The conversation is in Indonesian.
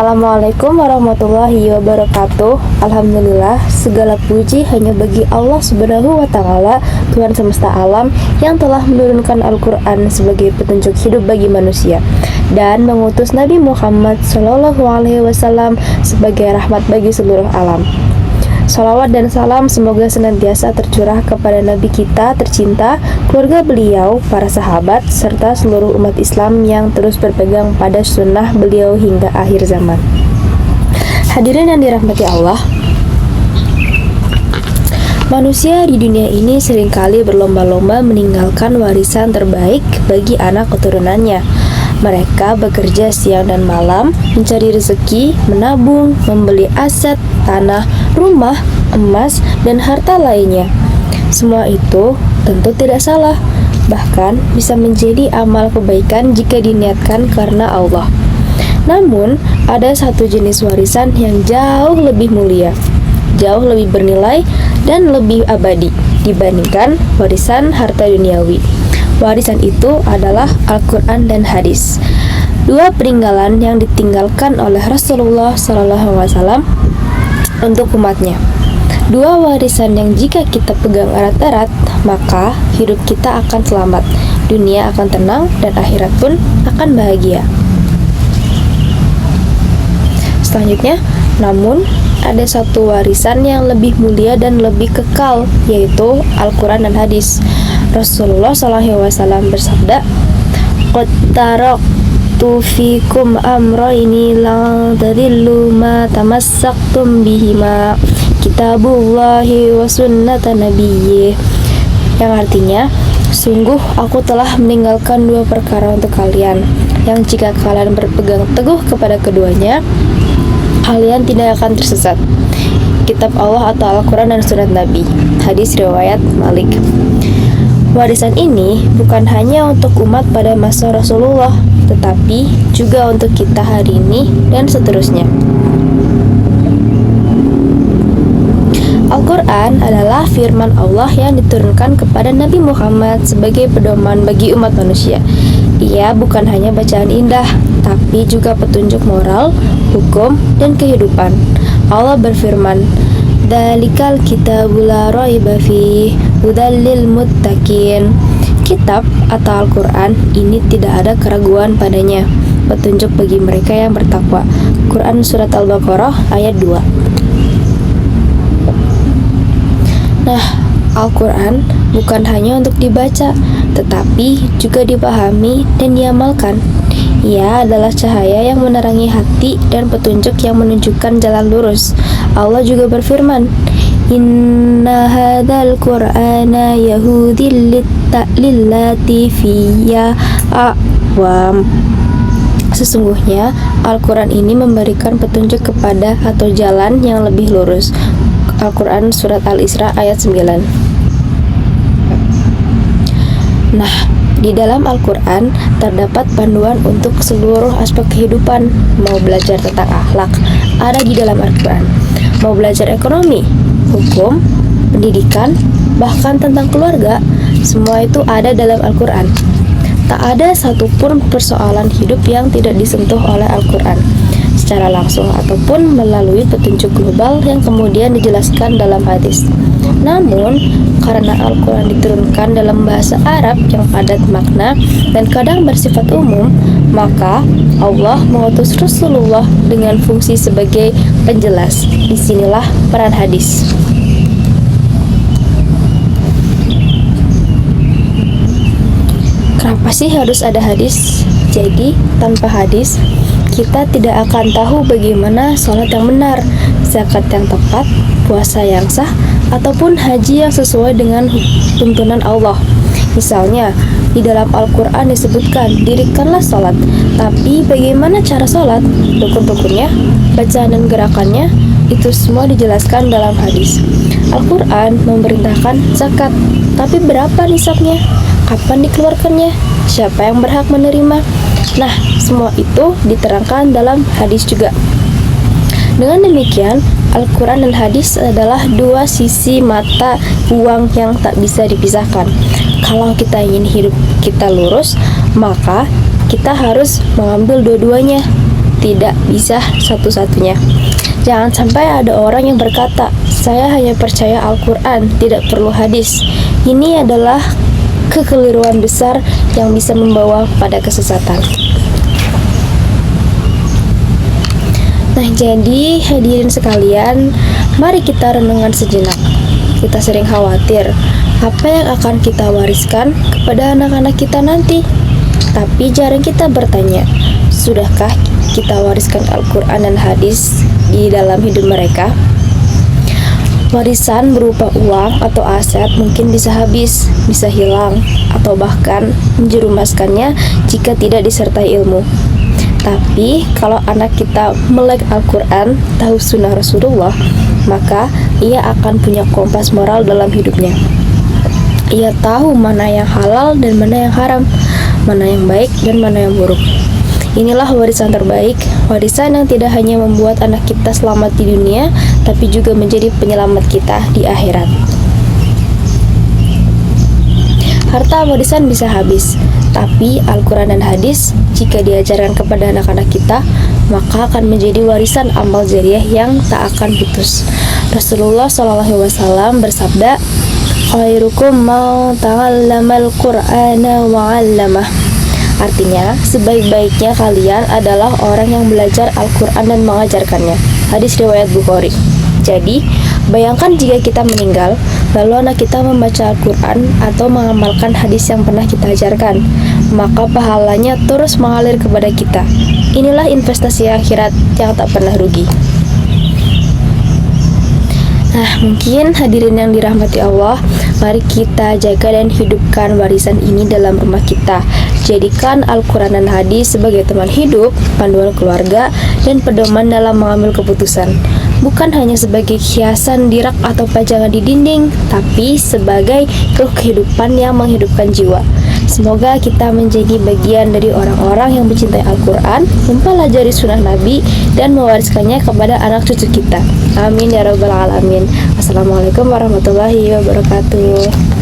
Assalamualaikum warahmatullahi wabarakatuh. Alhamdulillah, segala puji hanya bagi Allah Subhanahu wa Ta'ala, Tuhan semesta alam, yang telah menurunkan Al-Quran sebagai petunjuk hidup bagi manusia dan mengutus Nabi Muhammad SAW sebagai rahmat bagi seluruh alam. Salawat dan salam semoga senantiasa tercurah kepada Nabi kita tercinta, keluarga beliau, para sahabat, serta seluruh umat Islam yang terus berpegang pada sunnah beliau hingga akhir zaman. Hadirin yang dirahmati Allah, manusia di dunia ini seringkali berlomba-lomba meninggalkan warisan terbaik bagi anak keturunannya. Mereka bekerja siang dan malam, mencari rezeki, menabung, membeli aset, tanah, rumah, emas, dan harta lainnya. Semua itu tentu tidak salah, bahkan bisa menjadi amal kebaikan jika diniatkan karena Allah. Namun, ada satu jenis warisan yang jauh lebih mulia, jauh lebih bernilai, dan lebih abadi dibandingkan warisan harta duniawi. Warisan itu adalah Al-Quran dan hadis, dua peninggalan yang ditinggalkan oleh Rasulullah SAW untuk umatnya. Dua warisan yang jika kita pegang erat-erat, maka hidup kita akan selamat, dunia akan tenang, dan akhirat pun akan bahagia. Selanjutnya, namun ada satu warisan yang lebih mulia dan lebih kekal, yaitu Al-Quran dan hadis. Rasulullah SAW bersabda, "Qad taraktu fikum amrayni la tadillu ma tamassaktum bihima, kitabullahi wa sunnata nabiyyih." Yang artinya, sungguh aku telah meninggalkan dua perkara untuk kalian, yang jika kalian berpegang teguh kepada keduanya, kalian tidak akan tersesat. Kitab Allah atau Al-Quran dan Sunnah Nabi. Hadis riwayat Malik. Warisan ini bukan hanya untuk umat pada masa Rasulullah, tetapi juga untuk kita hari ini dan seterusnya. Al-Quran adalah firman Allah yang diturunkan kepada Nabi Muhammad sebagai pedoman bagi umat manusia. Ia bukan hanya bacaan indah, tapi juga petunjuk moral, hukum, dan kehidupan. Allah berfirman, "Dzalikal kitabul la raiba fihi hudal lil muttaqin." Kitab atau Al-Quran ini tidak ada keraguan padanya, petunjuk bagi mereka yang bertakwa. Quran Surat Al-Baqarah ayat 2. Nah, Al-Quran bukan hanya untuk dibaca, tetapi juga dipahami dan diamalkan. Ia adalah cahaya yang menerangi hati dan petunjuk yang menunjukkan jalan lurus. Allah juga berfirman, "Inna hadzal Qur'ana yahdil lillati fiyya aqwam." Sesungguhnya Al-Quran ini memberikan petunjuk kepada atau jalan yang lebih lurus. Al-Quran Surat Al-Isra ayat 9. Nah, di dalam Al-Quran terdapat panduan untuk seluruh aspek kehidupan. Mau belajar tentang akhlak, ada di dalam Al-Quran. Mau belajar ekonomi, hukum, pendidikan, bahkan tentang keluarga, semua itu ada dalam Al-Quran. Tak ada satupun persoalan hidup yang tidak disentuh oleh Al-Quran, secara langsung ataupun melalui petunjuk global yang kemudian dijelaskan dalam hadis. Namun, karena Al-Quran diturunkan dalam bahasa Arab yang padat makna dan kadang bersifat umum, maka Allah mengutus Rasulullah dengan fungsi sebagai penjelas. Disinilah peran hadis. Kenapa sih harus ada hadis? Jadi, tanpa hadis, kita tidak akan tahu bagaimana sholat yang benar, zakat yang tepat, puasa yang sah, ataupun haji yang sesuai dengan tuntunan Allah. Misalnya, di dalam Al-Quran disebutkan, dirikanlah sholat, tapi bagaimana cara sholat, rukun-rukunnya, bacaan dan gerakannya, itu semua dijelaskan dalam hadis. Al-Quran memerintahkan zakat, tapi berapa nisabnya? Kapan dikeluarkannya? Siapa yang berhak menerima? Nah, semua itu diterangkan dalam hadis juga. Dengan demikian, Al-Quran dan hadis adalah dua sisi mata uang yang tak bisa dipisahkan. Kalau kita ingin hidup kita lurus, maka kita harus mengambil dua-duanya. tidak bisa satu-satunya. Jangan sampai ada orang yang berkata, "Saya hanya percaya Al-Quran, tidak perlu hadis." Ini adalah kekeliruan besar yang bisa membawa pada kesesatan. Nah, jadi hadirin sekalian, mari kita renungkan sejenak. Kita sering khawatir apa yang akan kita wariskan kepada anak-anak kita nanti. Tapi jarang kita bertanya, sudahkah kita wariskan Al-Quran dan hadis di dalam hidup mereka? Warisan berupa uang atau aset mungkin bisa habis, bisa hilang, atau bahkan menjerumuskannya jika tidak disertai ilmu. Tapi kalau anak kita melek Al-Quran, tahu sunnah Rasulullah, maka ia akan punya kompas moral dalam hidupnya. Ia tahu mana yang halal dan mana yang haram, mana yang baik dan mana yang buruk. Inilah warisan terbaik, warisan yang tidak hanya membuat anak kita selamat di dunia, tapi juga menjadi penyelamat kita di akhirat. Harta warisan bisa habis, tapi Al-Quran dan hadis, jika diajarkan kepada anak-anak kita, maka akan menjadi warisan amal jariah yang tak akan putus. Rasulullah SAW bersabda, "Khairukum man ta'allamal Qur'ana wa 'allamah." Artinya, sebaik-baiknya kalian adalah orang yang belajar Al-Quran dan mengajarkannya. Hadis riwayat Bukhari. Jadi, bayangkan jika kita meninggal, lalu anak kita membaca Al-Quran atau mengamalkan hadis yang pernah kita ajarkan, maka pahalanya terus mengalir kepada kita. Inilah investasi akhirat yang tak pernah rugi. Nah, mungkin hadirin yang dirahmati Allah, mari kita jaga dan hidupkan warisan ini dalam rumah kita. Jadikan Al-Quran dan hadis sebagai teman hidup, panduan keluarga, dan pedoman dalam mengambil keputusan. Bukan hanya sebagai hiasan di rak atau pajangan di dinding, tapi sebagai ruh kehidupan yang menghidupkan jiwa. Semoga kita menjadi bagian dari orang-orang yang mencintai Al-Quran, mempelajari sunnah Nabi, dan mewariskannya kepada anak cucu kita. Amin ya rabbal alamin. Assalamualaikum warahmatullahi wabarakatuh.